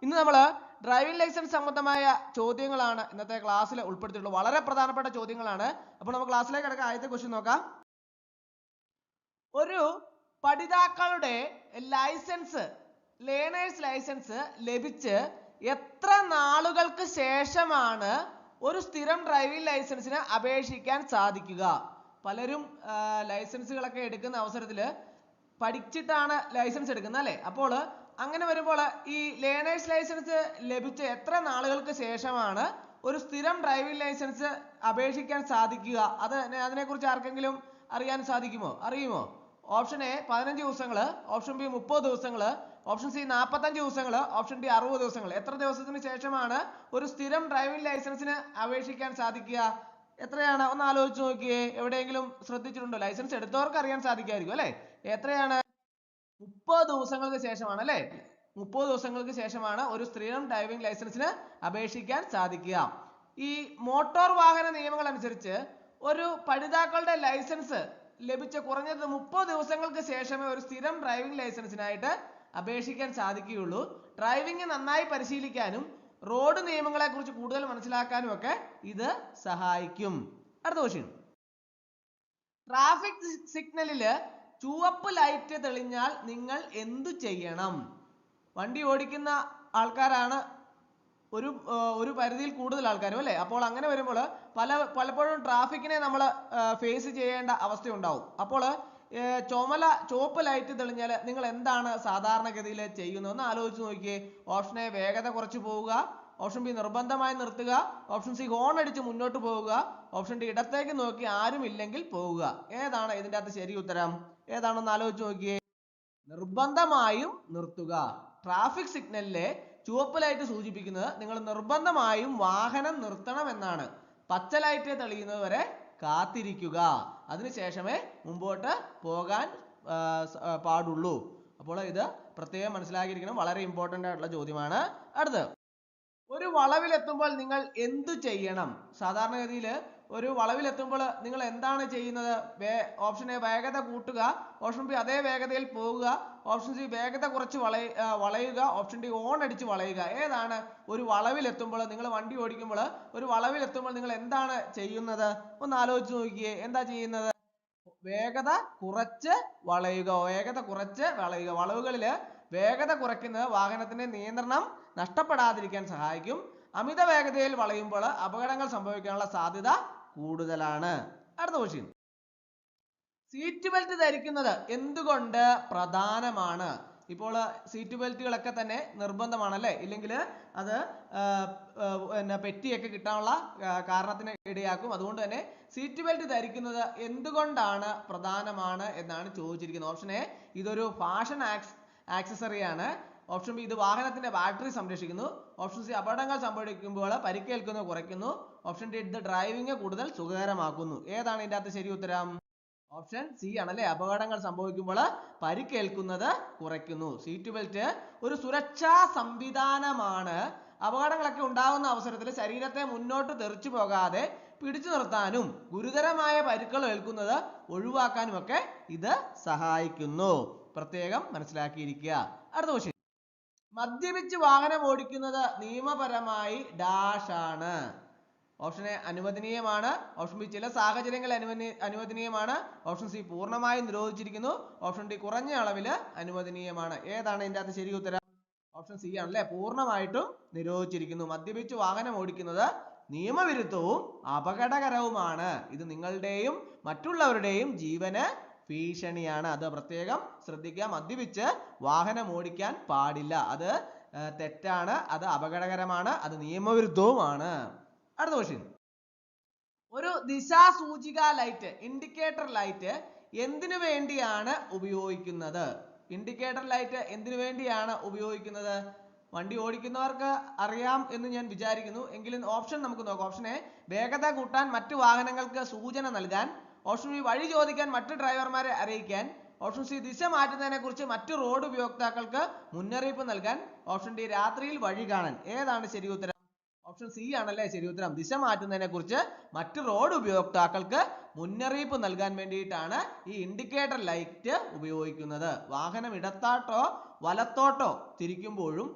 ഇന്ന് നമ്മൾ driving licence സംബന്ധമായ ചോദ്യങ്ങളാണ് ഇന്നത്തെ ക്ലാസ്സിൽ ഉൾപ്പെടുത്തിയിട്ടുള്ളത്. വളരെ പ്രധാനപ്പെട്ട ചോദ്യങ്ങളാണ്. അപ്പോൾ നമുക്ക് ക്ലാസ്സിലേക്ക് കിടക്കാം. ആദ്യത്തെ ക്വസ്റ്റ്യൻ നോക്കാം. ഒരു പഠിതാക്കളുടെ ലൈസൻസ് ലേണേഴ്സ് ലൈസൻസ് ലഭിച്ച് എത്ര നാളുകൾക്ക് ശേഷമാണ് ഒരു സ്ഥിരം ഡ്രൈവിംഗ് ലൈസൻസിന് അപേക്ഷിക്കാൻ സാധിക്കുക? പലരും ലൈസൻസുകളൊക്കെ എടുക്കുന്ന അവസരത്തിൽ പഠിച്ചിട്ടാണ് ലൈസൻസ് എടുക്കുന്നത് അല്ലേ? അപ്പോൾ അങ്ങനെ വരുമ്പോൾ ഈ ലേണേഴ്സ് ലൈസൻസ് ലഭിച്ച് എത്ര നാളുകൾക്ക് ശേഷമാണ് ഒരു സ്ഥിരം ഡ്രൈവിംഗ് ലൈസൻസ് അപേക്ഷിക്കാൻ സാധിക്കുക? അതിനെക്കുറിച്ച് ആർക്കെങ്കിലും അറിയാൻ സാധിക്കുമോ? അറിയുമോ? ഓപ്ഷൻ എ 15 ദിവസങ്ങൾ, ഓപ്ഷൻ ബി 30 ദിവസങ്ങൾ, ഓപ്ഷൻ സി 45 ദിവസങ്ങൾ, ഓപ്ഷൻ ഡി 60 ദിവസങ്ങൾ. എത്ര ദിവസത്തിന് ശേഷമാണ് ഒരു സ്ഥിരം ഡ്രൈവിംഗ് ലൈസൻസിന് അപേക്ഷിക്കാൻ സാധിക്കുക? എത്രയാണ്? ഒന്ന് ആലോചിച്ച് നോക്കിയേ. എവിടെയെങ്കിലും ശ്രദ്ധിച്ചിട്ടുണ്ടോ? ലൈസൻസ് എടുത്തവർക്ക് അറിയാൻ സാധിക്കുമായിരിക്കും അല്ലെ? എത്രയാണ്? 30 ദിവസങ്ങൾക്ക് ശേഷമാണ് അല്ലെ? 30 ദിവസങ്ങൾക്ക് ശേഷമാണ് ഒരു സ്ഥിരം ഡ്രൈവിംഗ് ലൈസൻസിന് അപേക്ഷിക്കാൻ സാധിക്കുക. ഈ മോട്ടോർ വാഹന നിയമങ്ങൾ അനുസരിച്ച് ഒരു പഠിതാക്കളുടെ ലൈസൻസ് ലഭിച്ച കുറഞ്ഞത് 30 ദിവസങ്ങൾക്ക് ശേഷമേ ഒരു സ്ഥിരം ഡ്രൈവിംഗ് ലൈസൻസിനായിട്ട് അപേക്ഷിക്കാൻ സാധിക്കുകയുള്ളൂ. ഡ്രൈവിംഗ് നന്നായി പരിശീലിക്കാനും റോഡ് നിയമങ്ങളെ കുറിച്ച് കൂടുതൽ മനസ്സിലാക്കാനും ഒക്കെ ഇത് സഹായിക്കും. അടുത്ത ക്വസ്റ്റ്യൻ. ട്രാഫിക് സിഗ്നലില് ചുവപ്പ് ലൈറ്റ് തെളിഞ്ഞാൽ നിങ്ങൾ എന്തു ചെയ്യണം? വണ്ടി ഓടിക്കുന്ന ആൾക്കാരാണ് ഒരു പരിധിയിൽ കൂടുതൽ ആൾക്കാരും അല്ലേ? അപ്പോൾ അങ്ങനെ വരുമ്പോൾ പലപ്പോഴും ട്രാഫിക്കിനെ നമ്മൾ ഫേസ് ചെയ്യേണ്ട അവസ്ഥയുണ്ടാവും. അപ്പോൾ ചുവപ്പ് ലൈറ്റ് തെളിഞ്ഞാൽ നിങ്ങൾ എന്താണ് സാധാരണഗതിയിൽ ചെയ്യുന്നതെന്ന് ആലോചിച്ച് നോക്കിയേ. ഓപ്ഷൻ എ വേഗത കുറച്ച് പോവുക, ഓപ്ഷൻ ബി നിർബന്ധമായി നിർത്തുക, ഓപ്ഷൻ സി ഹോൺ അടിച്ച് മുന്നോട്ട് പോവുക, ഓപ്ഷൻ ഡി ഇടത്തേക്ക് നോക്കി ആരും ഇല്ലെങ്കിൽ പോവുക. ഏതാണ് ഇതിൻ്റെ അകത്ത് ശരി ഉത്തരം? ഏതാണെന്ന് ആലോചിച്ച് നോക്കിയേ. നിർബന്ധമായും നിർത്തുക. ട്രാഫിക് സിഗ്നലിലെ ചുവപ്പ് ലൈറ്റ് സൂചിപ്പിക്കുന്നത് നിങ്ങൾ നിർബന്ധമായും വാഹനം നിർത്തണം എന്നാണ്. പച്ച ലൈറ്റ് തെളിയുന്നത് വരെ കാത്തിരിക്കുക, അതിനുശേഷമേ മുമ്പോട്ട് പോകാൻ പാടുള്ളൂ. അപ്പോൾ ഇത് പ്രത്യേകം മനസ്സിലാക്കിയിരിക്കണം. വളരെ ഇമ്പോർട്ടൻ്റ് ആയിട്ടുള്ള ചോദ്യമാണ്. അടുത്ത്, ഒരു വളവിലെത്തുമ്പോൾ നിങ്ങൾ എന്തു ചെയ്യണം? സാധാരണഗതിയിൽ ഒരു വളവിലെത്തുമ്പോൾ നിങ്ങൾ എന്താണ് ചെയ്യുന്നത്? ഓപ്ഷൻ എ വേഗത കൂട്ടുക, ഓപ്ഷൻ ബി അതേ വേഗതയിൽ പോവുക, ഓപ്ഷൻ സി വേഗത കുറച്ച് വളയുക, ഓപ്ഷൻ ഡി ഓൺ അടിച്ച് വളയുക. ഏതാണ്? ഒരു വളവിലെത്തുമ്പോൾ നിങ്ങൾ വണ്ടി ഓടിക്കുമ്പോൾ ഒരു വളവിലെത്തുമ്പോൾ നിങ്ങൾ എന്താണ് ചെയ്യുന്നത്? ഒന്ന് ആലോചിച്ച് നോക്കിയേ. എന്താ ചെയ്യുന്നത്? വേഗത കുറച്ച് വളയുക. വേഗത കുറച്ച് വളയുക. വളവുകളിൽ വേഗത കുറയ്ക്കുന്നത് വാഹനത്തിന്റെ നിയന്ത്രണം നഷ്ടപ്പെടാതിരിക്കാൻ സഹായിക്കും. അമിത വേഗതയിൽ വളയുമ്പോൾ അപകടങ്ങൾ സംഭവിക്കാനുള്ള സാധ്യത കൂടുതലാണ്. അടുത്ത ക്വസ്റ്റ്യൻ. സീറ്റ് ബെൽറ്റ് ധരിക്കുന്നത് എന്തുകൊണ്ട് പ്രധാനമാണ്? ഇപ്പോൾ സീറ്റ് ബെൽറ്റുകളൊക്കെ തന്നെ നിർബന്ധമാണ് അല്ലേ? ഇല്ലെങ്കിൽ അത് പെറ്റിയൊക്കെ കിട്ടാനുള്ള കാരണത്തിന് ഇടയാക്കും. അതുകൊണ്ട് തന്നെ സീറ്റ് ബെൽറ്റ് ധരിക്കുന്നത് എന്തുകൊണ്ടാണ് പ്രധാനമാണ് എന്നാണ് ചോദിച്ചിരിക്കുന്നത്. ഓപ്ഷൻ എ ഇതൊരു ഫാഷൻ ആക്സസറിയാണ്, ഓപ്ഷൻ ബി ഇത് വാഹനത്തിന്റെ ബാറ്ററി സംരക്ഷിക്കുന്നു, ഓപ്ഷൻ സി അപകടങ്ങൾ സംഭവിക്കുമ്പോൾ പരിക്കേൽക്കുന്നത് കുറയ്ക്കുന്നു, ഓപ്ഷൻ ഡി ഇത് ഡ്രൈവിംഗ് കൂടുതൽ സുഖകരമാക്കുന്നു. ഏതാണ് ഇതിന്റെ അകത്ത് ശരി ഉത്തരം? ഓപ്ഷൻ സി ആണല്ലേ. അപകടങ്ങൾ സംഭവിക്കുമ്പോൾ പരിക്കേൽക്കുന്നത് കുറയ്ക്കുന്നു. സീറ്റ് ബെൽറ്റ് ഒരു സുരക്ഷാ സംവിധാനമാണ്. അപകടങ്ങളൊക്കെ ഉണ്ടാകുന്ന അവസരത്തിൽ ശരീരത്തെ മുന്നോട്ട് തെറിച്ചു പോകാതെ പിടിച്ചു നിർത്താനും ഗുരുതരമായ പരിക്കുകൾ ഏൽക്കുന്നത് ഒഴിവാക്കാനും ഒക്കെ ഇത് സഹായിക്കുന്നു. പ്രത്യേകം മനസ്സിലാക്കിയിരിക്കുക. അടുത്ത ക്വസ്റ്റ്യൻ. മദ്യപിച്ച് വാഹനം ഓടിക്കുന്നത് നിയമപരമായി ഡാഷ് ആണ്. ഓപ്ഷൻ എ അനുവദനീയമാണ്, ഓപ്ഷൻ ബി ചില സാഹചര്യങ്ങളിൽ അനുവദനീയമാണ്, ഓപ്ഷൻ സി പൂർണ്ണമായും നിരോധിച്ചിരിക്കുന്നു, ഓപ്ഷൻ ഡി കുറഞ്ഞ അളവിൽ അനുവദനീയമാണ്. ഏതാണ് ഇതിന്റെ അകത്ത് ശരി ഉത്തരം? ഓപ്ഷൻ സി ആണല്ലേ. പൂർണ്ണമായിട്ടും നിരോധിച്ചിരിക്കുന്നു. മദ്യപിച്ച് വാഹനം ഓടിക്കുന്നത് നിയമവിരുദ്ധവും അപകടകരവുമാണ്. ഇത് നിങ്ങളുടെയും മറ്റുള്ളവരുടെയും ജീവന് ഭീഷണിയാണ്. അത് പ്രത്യേകം ശ്രദ്ധിക്കുക. മദ്യപിച്ച് വാഹനം ഓടിക്കാൻ പാടില്ല. അത് തെറ്റാണ്, അത് അപകടകരമാണ്, അത് നിയമവിരുദ്ധവുമാണ്. അടുത്ത ക്വസ്റ്റ്യൻ. ഒരു ദിശാസൂചിക ലൈറ്റ് ഇൻഡിക്കേറ്റർ ലൈറ്റ് എന്തിനു വേണ്ടിയാണ് ഉപയോഗിക്കുന്നത്? ഇൻഡിക്കേറ്റർ ലൈറ്റ് എന്തിനു വേണ്ടിയാണ് ഉപയോഗിക്കുന്നത്? വണ്ടി ഓടിക്കുന്നവർക്ക് അറിയാം എന്ന് ഞാൻ വിചാരിക്കുന്നു. എങ്കിലും ഓപ്ഷൻ നമുക്ക് നോക്കാം. ഓപ്ഷൻ എ വേഗത കൂട്ടാൻ, മറ്റു വാഹനങ്ങൾക്ക് സൂചന നൽകാൻ, ഓപ്ഷൻ ബി വഴി ചോദിക്കാൻ, മറ്റു ഡ്രൈവർമാരെ അറിയിക്കാൻ, ഓപ്ഷൻ സി ദിശ മാറ്റുന്നതിനെ കുറിച്ച് മറ്റു റോഡ് ഉപയോക്താക്കൾക്ക് മുന്നറിയിപ്പ് നൽകാൻ, ഓപ്ഷൻ ഡി രാത്രിയിൽ വഴി കാണാൻ. ഏതാണ് ശരി ഉത്തരം? ഓപ്ഷൻ സി ആണല്ലേ ശരി ഉത്തരം. ദിശ മാറ്റുന്നതിനെ കുറിച്ച് മറ്റു റോഡ് ഉപയോക്താക്കൾക്ക് മുന്നറിയിപ്പ് നൽകാൻ വേണ്ടിയിട്ടാണ് ഈ ഇൻഡിക്കേറ്റർ ലൈറ്റ് ഉപയോഗിക്കുന്നത്. വാഹനം ഇടത്തോട്ടോ വലത്തോട്ടോ തിരിക്കുമ്പോഴും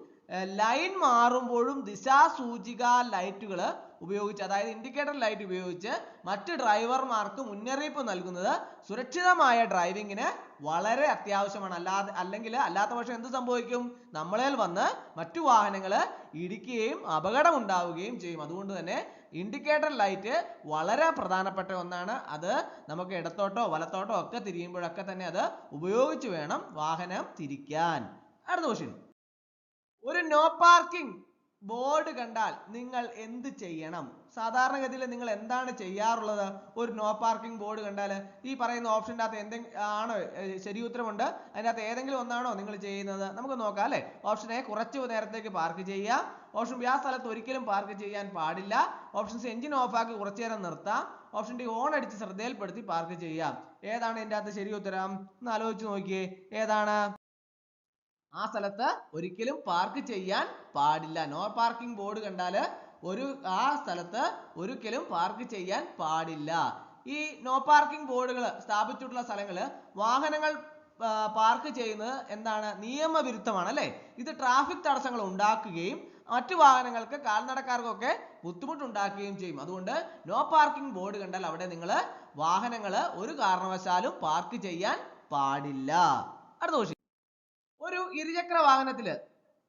ലൈൻ മാറുമ്പോഴും ദിശാസൂചിക ലൈറ്റുകൾ ഉപയോഗിച്ച്, അതായത് ഇൻഡിക്കേറ്റർ ലൈറ്റ് ഉപയോഗിച്ച് മറ്റ് ഡ്രൈവർമാർക്ക് മുന്നറിയിപ്പ് നൽകുന്നത് സുരക്ഷിതമായ ഡ്രൈവിങ്ങിന് വളരെ അത്യാവശ്യമാണ്. അല്ലാത്ത പക്ഷം എന്ത് സംഭവിക്കും? നമ്മളേൽ വന്ന് മറ്റു വാഹനങ്ങൾ ഇടിക്കുകയും അപകടം ഉണ്ടാവുകയും ചെയ്യും. അതുകൊണ്ട് തന്നെ ഇൻഡിക്കേറ്റർ ലൈറ്റ് വളരെ പ്രധാനപ്പെട്ട ഒന്നാണ്. അത് നമുക്ക് ഇടത്തോട്ടോ വലത്തോട്ടോ ഒക്കെ തിരിയുമ്പോഴൊക്കെ തന്നെ അത് ഉപയോഗിച്ച് വേണം വാഹനം തിരിക്കാൻ. അടുത്ത ക്വസ്റ്റ്യൻ, ഒരു നോ പാർക്കിംഗ് ബോർഡ് കണ്ടാൽ നിങ്ങൾ എന്ത് ചെയ്യണം? സാധാരണഗതിയിൽ നിങ്ങൾ എന്താണ് ചെയ്യാറുള്ളത്? ഒരു നോ പാർക്കിംഗ് ബോർഡ് കണ്ടാൽ ഈ പറയുന്ന ഓപ്ഷൻ്റെ അകത്ത് എന്തെങ്കിലും ആണോ ശരി ഉത്തരമുണ്ട്? അതിൻ്റെ അകത്ത് ഏതെങ്കിലും ഒന്നാണോ നിങ്ങൾ ചെയ്യുന്നത്? നമുക്ക് നോക്കാം അല്ലേ. ഓപ്ഷൻ എ, കുറച്ചു നേരത്തേക്ക് പാർക്ക് ചെയ്യുക. ഓപ്ഷൻ ബി, ആ സ്ഥലത്ത് ഒരിക്കലും പാർക്ക് ചെയ്യാൻ പാടില്ല. ഓപ്ഷൻ സി, എഞ്ചിൻ ഓഫാക്കി കുറച്ചു നേരം നിർത്താം. ഓപ്ഷൻ ഡി, ഹോൺ അടിച്ച് ശ്രദ്ധയിൽപ്പെടുത്തി പാർക്ക് ചെയ്യാം. ഏതാണ് ഇതിൻ്റെ അകത്ത് ശരി ഉത്തരം? ഒന്ന് ആലോചിച്ച് നോക്കിയേ, ഏതാണ്? ആ സ്ഥലത്ത് ഒരിക്കലും പാർക്ക് ചെയ്യാൻ പാടില്ല. നോ പാർക്കിംഗ് ബോർഡ് കണ്ടാൽ ആ സ്ഥലത്ത് ഒരിക്കലും പാർക്ക് ചെയ്യാൻ പാടില്ല. ഈ നോ പാർക്കിംഗ് ബോർഡുകൾ സ്ഥാപിച്ചിട്ടുള്ള സ്ഥലങ്ങൾ വാഹനങ്ങൾ പാർക്ക് ചെയ്യുന്നത് എന്താണ്? നിയമവിരുദ്ധമാണ് അല്ലേ. ഇത് ട്രാഫിക് തടസ്സങ്ങൾ ഉണ്ടാക്കുകയും മറ്റു വാഹനങ്ങൾക്ക് കാൽനടക്കാർക്കൊക്കെ ബുദ്ധിമുട്ടുണ്ടാക്കുകയും ചെയ്യും. അതുകൊണ്ട് നോ പാർക്കിംഗ് ബോർഡ് കണ്ടാൽ അവിടെ നിങ്ങൾ വാഹനങ്ങൾ ഒരു കാരണവശാലും പാർക്ക് ചെയ്യാൻ പാടില്ല. അടുത്ത ക്വസ്റ്റ്യൻ, ഒരു ഇരുചക്ര വാഹനത്തിൽ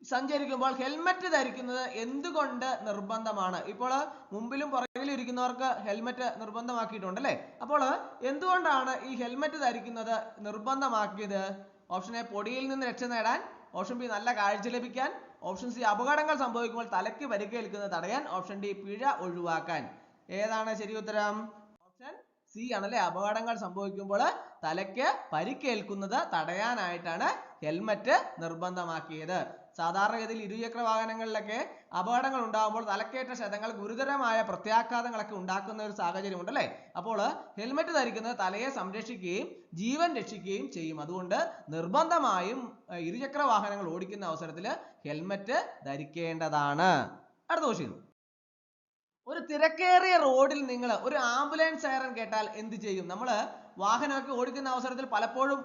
സഞ്ചരിക്കുമ്പോൾ ഹെൽമറ്റ് ധരിക്കുന്നത് എന്തുകൊണ്ട് നിർബന്ധമാണ്? ഇപ്പോൾ മുമ്പിലും പുറകിലും ഇരിക്കുന്നവർക്ക് ഹെൽമറ്റ് നിർബന്ധമാക്കിയിട്ടുണ്ട് അല്ലേ. അപ്പോൾ എന്തുകൊണ്ടാണ് ഈ ഹെൽമറ്റ് ധരിക്കുന്നത് നിർബന്ധമാക്കിയത്? ഓപ്ഷൻ എ, പൊടിയിൽ നിന്ന് രക്ഷ നേടാൻ. ഓപ്ഷൻ ബി, നല്ല കാഴ്ച ലഭിക്കാൻ. ഓപ്ഷൻ സി, അപകടങ്ങൾ സംഭവിക്കുമ്പോൾ തലയ്ക്ക് പരിക്കേൽക്കുന്നത് തടയാൻ. ഓപ്ഷൻ ഡി, പിഴ ഒഴിവാക്കാൻ. ഏതാണ് ശരി ഉത്തരം? ഓപ്ഷൻ സി ആണല്ലേ. അപകടങ്ങൾ സംഭവിക്കുമ്പോൾ തലയ്ക്ക് പരിക്കേൽക്കുന്നത് തടയാനായിട്ടാണ് ഹെൽമറ്റ് നിർബന്ധമാക്കിയത്. സാധാരണഗതിയിൽ ഇരുചക്ര വാഹനങ്ങളിലൊക്കെ അപകടങ്ങൾ ഉണ്ടാകുമ്പോൾ തലക്കേറ്റ ക്ഷതങ്ങൾ ഗുരുതരമായ പ്രത്യാഘാതങ്ങളൊക്കെ ഉണ്ടാക്കുന്ന ഒരു സാഹചര്യം ഉണ്ടല്ലേ. അപ്പോൾ ഹെൽമറ്റ് ധരിക്കുന്നത് തലയെ സംരക്ഷിക്കുകയും ജീവൻ രക്ഷിക്കുകയും ചെയ്യും. അതുകൊണ്ട് നിർബന്ധമായും ഇരുചക്ര വാഹനങ്ങൾ ഓടിക്കുന്ന അവസരത്തിൽ ഹെൽമറ്റ് ധരിക്കേണ്ടതാണ്. അടുത്ത ക്വസ്റ്റ്യൻ, ഒരു തിരക്കേറിയ റോഡിൽ നിങ്ങൾ ഒരു ആംബുലൻസ് സൈറൻ കേട്ടാൽ എന്ത് ചെയ്യും? നമ്മൾ വാഹനമൊക്കെ ഓടിക്കുന്ന അവസരത്തിൽ പലപ്പോഴും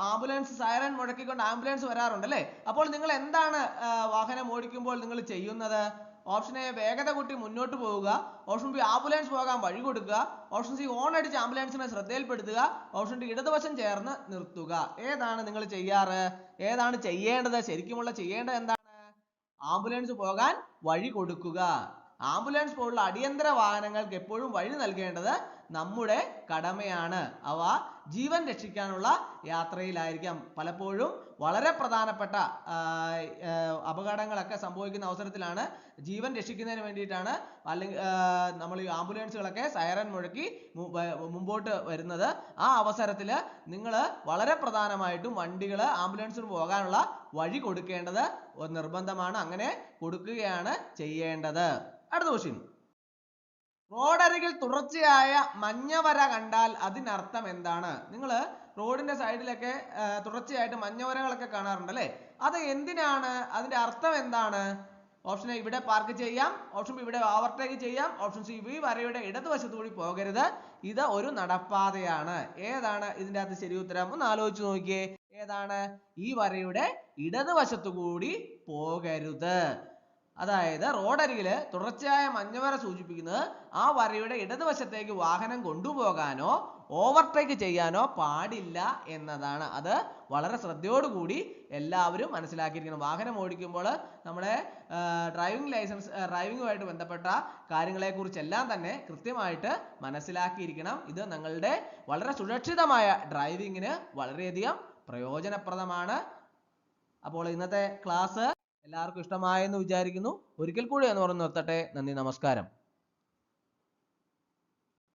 ആംബുലൻസ് സൈറൻ മുഴക്കിക്കൊണ്ട് ആംബുലൻസ് വരാറുണ്ടല്ലേ. അപ്പോൾ നിങ്ങൾ എന്താണ് വാഹനം ഓടിക്കുമ്പോൾ നിങ്ങൾ ചെയ്യുന്നത്? ഓപ്ഷൻ എ, വേഗത കൂട്ടി മുന്നോട്ട് പോവുക. ഓപ്ഷൻ ബി, ആംബുലൻസ് പോകാൻ വഴി കൊടുക്കുക. ഓപ്ഷൻ സി, ഹോൺ അടിച്ച് ആംബുലൻസിനെ ശ്രദ്ധയിൽപ്പെടുത്തുക. ഓപ്ഷൻ ഡി, ഇടതുവശം ചേർന്ന് നിർത്തുക. ഏതാണ് നിങ്ങൾ ചെയ്യാറ്? ഏതാണ് ചെയ്യേണ്ടത്? ശരിക്കുമുള്ള ചെയ്യേണ്ടത് എന്താണ്? ആംബുലൻസ് പോകാൻ വഴി കൊടുക്കുക. ആംബുലൻസ് പോലുള്ള അടിയന്തര വാഹനങ്ങൾക്ക് എപ്പോഴും വഴി നൽകേണ്ടത് നമ്മുടെ കടമയാണ്. അവ ജീവൻ രക്ഷിക്കാനുള്ള യാത്രയിലായിരിക്കാം. പലപ്പോഴും വളരെ പ്രധാനപ്പെട്ട അപകടങ്ങളൊക്കെ സംഭവിക്കുന്ന അവസരത്തിലാണ് ജീവൻ രക്ഷിക്കുന്നതിന് വേണ്ടിയിട്ടാണ് അല്ലെങ്കിൽ നമ്മൾ ഈ ആംബുലൻസുകളൊക്കെ സൈറൻ മുഴക്കി മുമ്പോട്ട് വരുന്നത്. ആ അവസരത്തിൽ നിങ്ങൾ വളരെ പ്രധാനമായിട്ടും വണ്ടികൾ ആംബുലൻസിന് പോകാനുള്ള വഴി കൊടുക്കേണ്ടത് നിർബന്ധമാണ്. അങ്ങനെ കൊടുക്കുകയാണ് ചെയ്യേണ്ടത്. അടുത്ത ക്വസ്റ്റ്യൻ, റോഡരികിൽ തുടർച്ചയായ മഞ്ഞവര കണ്ടാൽ അതിനർത്ഥം എന്താണ്? നിങ്ങൾ റോഡിന്റെ സൈഡിലൊക്കെ തുടർച്ചയായിട്ട് മഞ്ഞവരകളൊക്കെ കാണാറുണ്ട് അല്ലേ. അത് എന്തിനാണ്? അതിന്റെ അർത്ഥം എന്താണ്? ഓപ്ഷൻ എ, ഇവിടെ പാർക്ക് ചെയ്യാം. ഓപ്ഷൻ ബി, ഇവിടെ ഓവർടേക്ക് ചെയ്യാം. ഓപ്ഷൻ സി, ഈ വരയുടെ ഇടതുവശത്തുകൂടി പോകരുത്. ഇത് ഒരു നടപ്പാതയാണ്. ഏതാണ് ഇതിന്റെ അകത്ത് ശരി ഉത്തരം? ഒന്ന് ആലോചിച്ച് നോക്കിയേ, ഏതാണ്? ഈ വരയുടെ ഇടതുവശത്തുകൂടി പോകരുത്. അതായത് റോഡരികില് തുടർച്ചയായ മഞ്ഞവര സൂചിപ്പിക്കുന്നത് ആ വരയുടെ ഇടതുവശത്തേക്ക് വാഹനം കൊണ്ടുപോകാനോ ഓവർടേക്ക് ചെയ്യാനോ പാടില്ല എന്നതാണ്. അത് വളരെ ശ്രദ്ധയോടുകൂടി എല്ലാവരും മനസ്സിലാക്കിയിരിക്കണം. വാഹനം ഓടിക്കുമ്പോൾ നമ്മുടെ ഡ്രൈവിങ്ങുമായിട്ട് ബന്ധപ്പെട്ട കാര്യങ്ങളെക്കുറിച്ചെല്ലാം തന്നെ കൃത്യമായിട്ട് മനസ്സിലാക്കിയിരിക്കണം. ഇത് നിങ്ങളുടെ വളരെ സുരക്ഷിതമായ ഡ്രൈവിങ്ങിന് വളരെയധികം പ്രയോജനപ്രദമാണ്. അപ്പോൾ ഇന്നത്തെ ക്ലാസ് എല്ലാവർക്കും ഇഷ്ടമായെന്ന് വിചാരിക്കുന്നു. ഒരിക്കൽ കൂടി എന്ന് പറഞ്ഞു നിർത്തട്ടെ. നന്ദി, നമസ്കാരം.